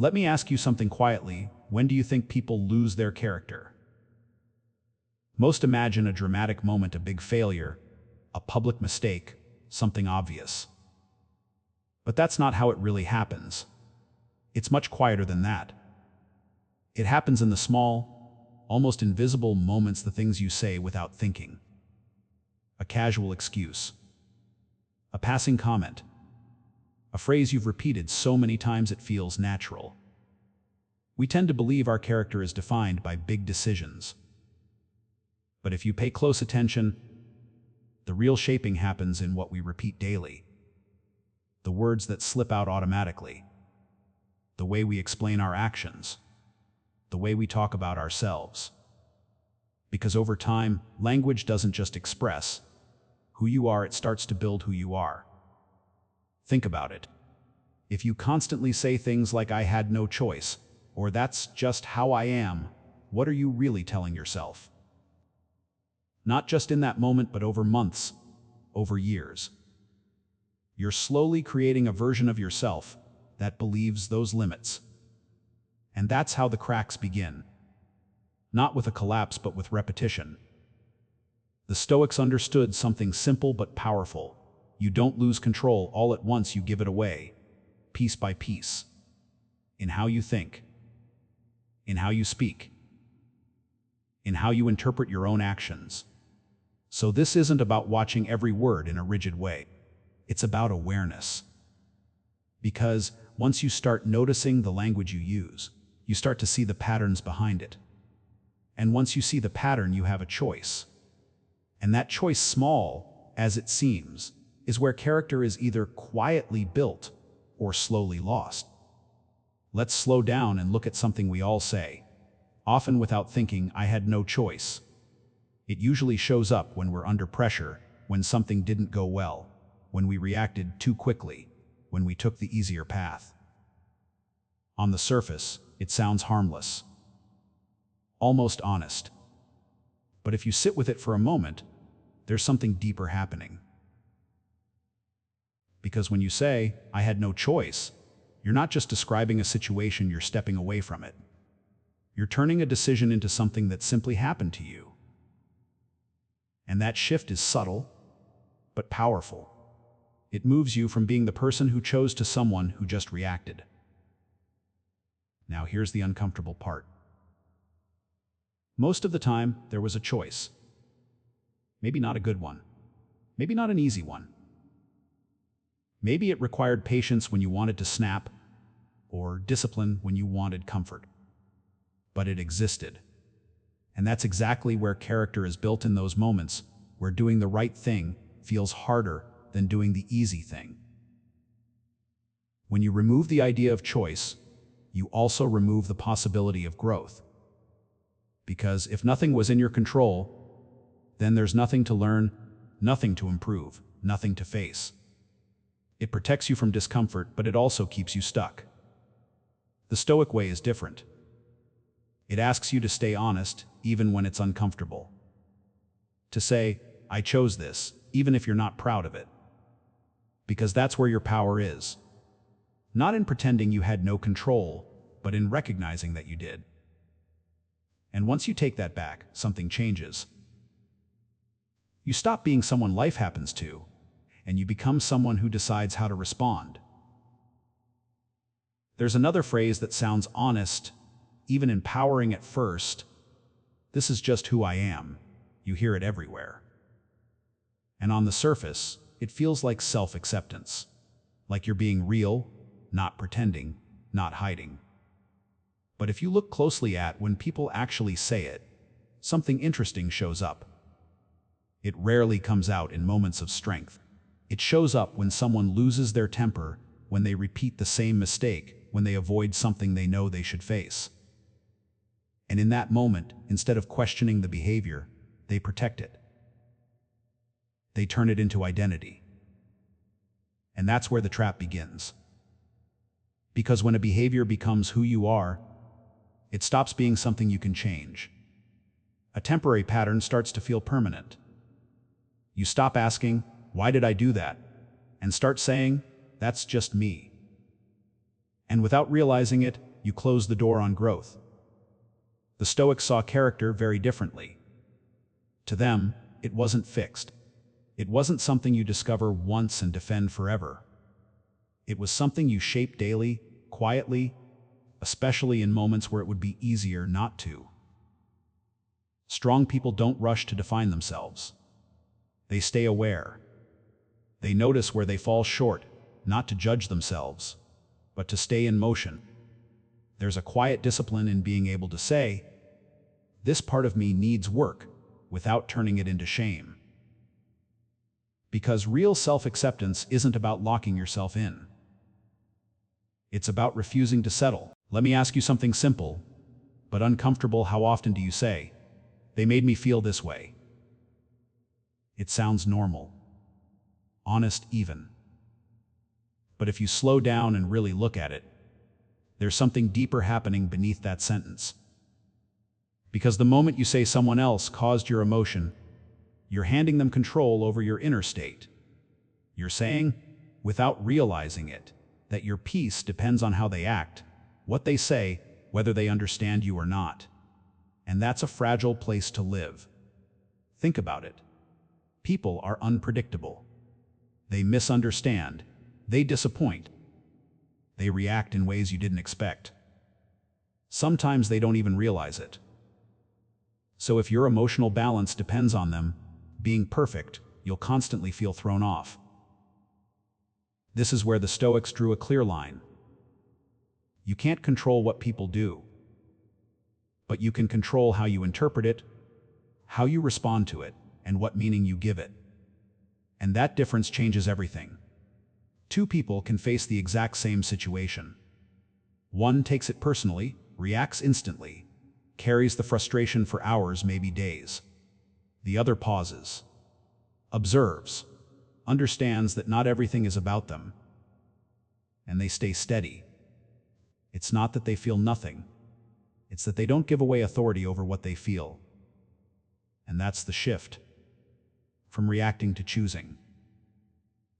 Let me ask you something quietly. When do you think people lose their character? Most imagine a dramatic moment, a big failure, a public mistake, something obvious. But that's not how it really happens. It's much quieter than that. It happens in the small, almost invisible moments, the things you say without thinking. A casual excuse, a passing comment, a phrase you've repeated so many times it feels natural. We tend to believe our character is defined by big decisions. But if you pay close attention, the real shaping happens in what we repeat daily. The words that slip out automatically. The way we explain our actions. The way we talk about ourselves. Because over time, language doesn't just express who you are, it starts to build who you are. Think about it. If you constantly say things like "I had no choice," or "that's just how I am," what are you really telling yourself? Not just in that moment, but over months, over years. You're slowly creating a version of yourself that believes those limits. And that's how the cracks begin. Not with a collapse, but with repetition. The Stoics understood something simple but powerful. You don't lose control all at once, you give it away, piece by piece. In how you think, in how you speak, in how you interpret your own actions. So this isn't about watching every word in a rigid way. It's about awareness. Because once you start noticing the language you use, you start to see the patterns behind it. And once you see the pattern, you have a choice. And that choice, small as it seems, is where character is either quietly built or slowly lost. Let's slow down and look at something we all say, often without thinking. "I had no choice." It usually shows up when we're under pressure, when something didn't go well, when we reacted too quickly, when we took the easier path. On the surface, it sounds harmless, almost honest. But if you sit with it for a moment, there's something deeper happening. Because when you say, "I had no choice," you're not just describing a situation, you're stepping away from it. You're turning a decision into something that simply happened to you. And that shift is subtle, but powerful. It moves you from being the person who chose to someone who just reacted. Now here's the uncomfortable part. Most of the time, there was a choice. Maybe not a good one. Maybe not an easy one. Maybe it required patience when you wanted to snap, or discipline when you wanted comfort. But it existed. And that's exactly where character is built, in those moments where doing the right thing feels harder than doing the easy thing. When you remove the idea of choice, you also remove the possibility of growth. Because if nothing was in your control, then there's nothing to learn, nothing to improve, nothing to face. It protects you from discomfort, but it also keeps you stuck. The Stoic way is different. It asks you to stay honest, even when it's uncomfortable. To say, "I chose this," even if you're not proud of it. Because that's where your power is. Not in pretending you had no control, but in recognizing that you did. And once you take that back, something changes. You stop being someone life happens to, and you become someone who decides how to respond. There's another phrase that sounds honest, even empowering at first. "This is just who I am." You hear it everywhere. And on the surface, it feels like self-acceptance. Like you're being real, not pretending, not hiding. But if you look closely at when people actually say it, something interesting shows up. It rarely comes out in moments of strength. It shows up when someone loses their temper, when they repeat the same mistake, when they avoid something they know they should face. And in that moment, instead of questioning the behavior, they protect it. They turn it into identity. And that's where the trap begins. Because when a behavior becomes who you are, it stops being something you can change. A temporary pattern starts to feel permanent. You stop asking, "Why did I do that?" and start saying, "That's just me." And without realizing it, you close the door on growth. The Stoics saw character very differently. To them, it wasn't fixed. It wasn't something you discover once and defend forever. It was something you shape daily, quietly, especially in moments where it would be easier not to. Strong people don't rush to define themselves. They stay aware. They notice where they fall short, not to judge themselves, but to stay in motion. There's a quiet discipline in being able to say, "This part of me needs work," without turning it into shame. Because real self-acceptance isn't about locking yourself in. It's about refusing to settle. Let me ask you something simple, but uncomfortable. How often do you say, "They made me feel this way"? It sounds normal, honest even. But if you slow down and really look at it, there's something deeper happening beneath that sentence. Because the moment you say someone else caused your emotion, you're handing them control over your inner state. You're saying, without realizing it, that your peace depends on how they act, what they say, whether they understand you or not. And that's a fragile place to live. Think about it. People are unpredictable. They misunderstand. They disappoint. They react in ways you didn't expect. Sometimes they don't even realize it. So if your emotional balance depends on them being perfect, you'll constantly feel thrown off. This is where the Stoics drew a clear line. You can't control what people do, but you can control how you interpret it, how you respond to it, and what meaning you give it. And that difference changes everything. Two people can face the exact same situation. One takes it personally, reacts instantly, carries the frustration for hours, maybe days. The other pauses, observes, understands that not everything is about them, and they stay steady. It's not that they feel nothing. It's that they don't give away authority over what they feel. And that's the shift. From reacting to choosing.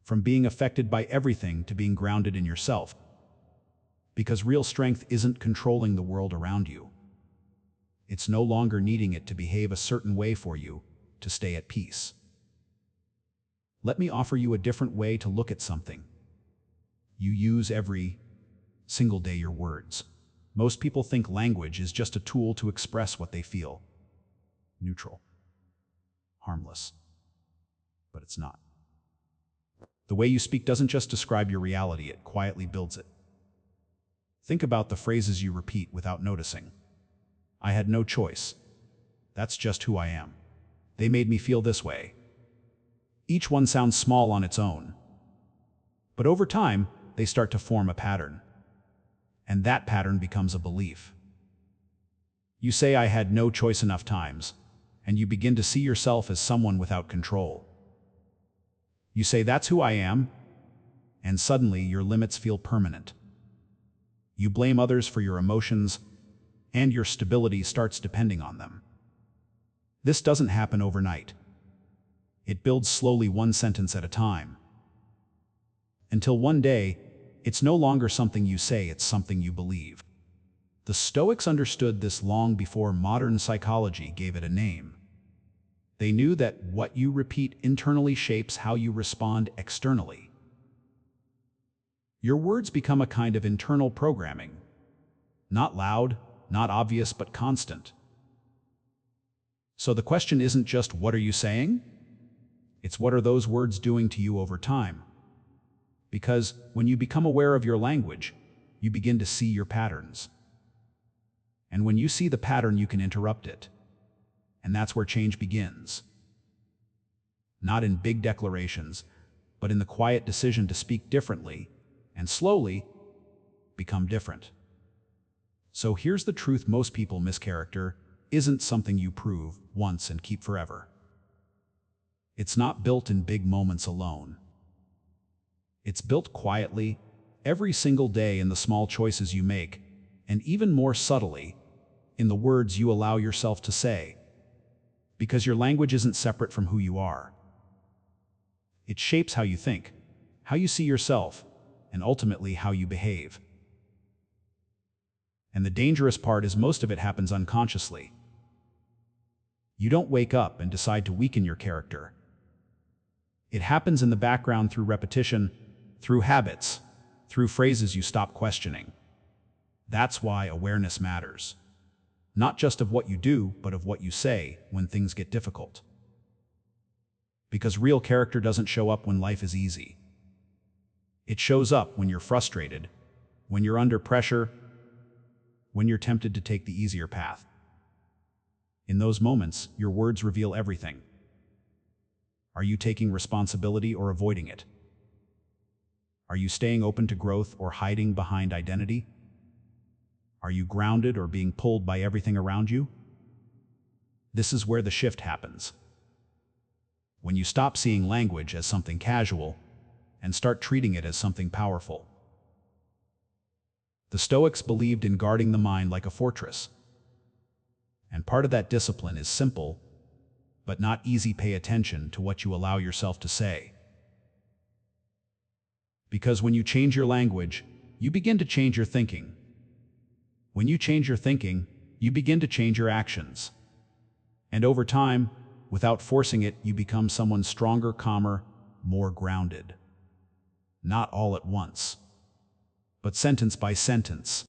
From being affected by everything to being grounded in yourself. Because real strength isn't controlling the world around you. It's no longer needing it to behave a certain way for you to stay at peace. Let me offer you a different way to look at something. You use every single day your words. Most people think language is just a tool to express what they feel. Neutral. Harmless. But it's not. The way you speak doesn't just describe your reality, it quietly builds it. Think about the phrases you repeat without noticing. I had no choice. That's just who I am. They made me feel this way. Each one sounds small on its own. But over time, they start to form a pattern. And that pattern becomes a belief. You say I had no choice enough times, and you begin to see yourself as someone without control. You say that's who I am, and suddenly your limits feel permanent. You blame others for your emotions, and your stability starts depending on them. This doesn't happen overnight. It builds slowly, one sentence at a time. Until one day, it's no longer something you say, it's something you believe. The Stoics understood this long before modern psychology gave it a name. They knew that what you repeat internally shapes how you respond externally. Your words become a kind of internal programming. Not loud, not obvious, but constant. So the question isn't just what are you saying? It's what are those words doing to you over time? Because when you become aware of your language, you begin to see your patterns. And when you see the pattern, you can interrupt it. And that's where change begins. Not in big declarations, but in the quiet decision to speak differently and slowly become different. So here's the truth: most people miss character isn't something you prove once and keep forever. It's not built in big moments alone. It's built quietly, every single day, in the small choices you make, and even more subtly, in the words you allow yourself to say. Because your language isn't separate from who you are. It shapes how you think, how you see yourself, and ultimately how you behave. And the dangerous part is most of it happens unconsciously. You don't wake up and decide to weaken your character. It happens in the background through repetition, through habits, through phrases you stop questioning. That's why awareness matters. Not just of what you do, but of what you say when things get difficult. Because real character doesn't show up when life is easy. It shows up when you're frustrated, when you're under pressure, when you're tempted to take the easier path. In those moments, your words reveal everything. Are you taking responsibility or avoiding it? Are you staying open to growth or hiding behind identity? Are you grounded or being pulled by everything around you? This is where the shift happens. When you stop seeing language as something casual and start treating it as something powerful. The Stoics believed in guarding the mind like a fortress. And part of that discipline is simple, but not easy. Pay attention to what you allow yourself to say. Because when you change your language, you begin to change your thinking. When you change your thinking, you begin to change your actions. And over time, without forcing it, you become someone stronger, calmer, more grounded. Not all at once, but sentence by sentence.